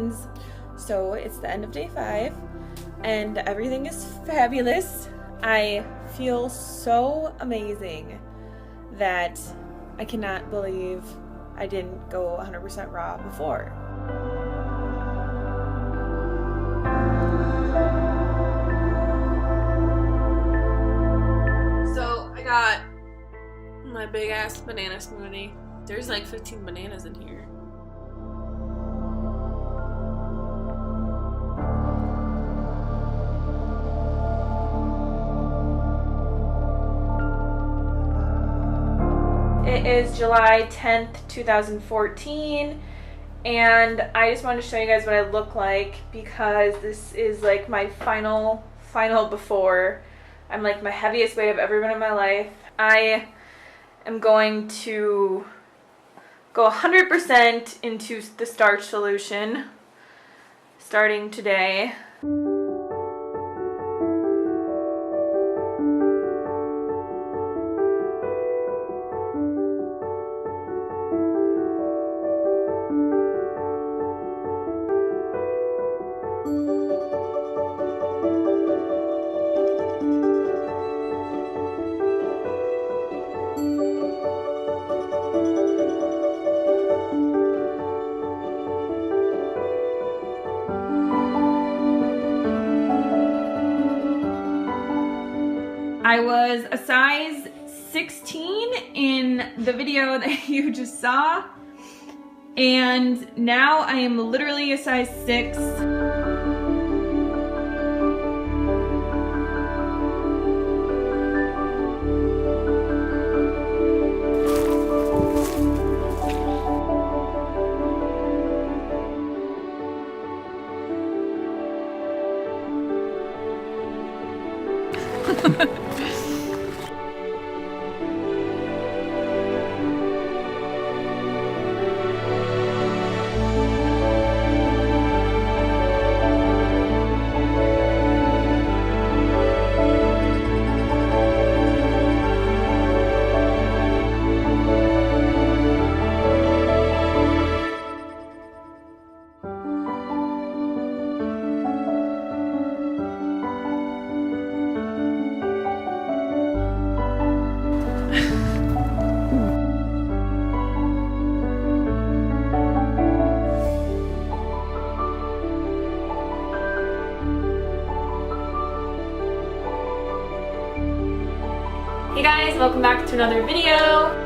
friends. So it's the end of day 5 and everything is fabulous. I feel so amazing that I cannot believe I didn't go 100% raw before. So I got my big ass banana smoothie. There's like 15 bananas in here. It is July 10th, 2014, and I just wanted to show you guys what I look like because this is like my final before. I'm like my heaviest weight I've ever been in my life. I am going to go 100% into the starch solution starting today. I was a size 16 in the video that you just saw, and now I am literally a size 6. Hey guys, welcome back to another video.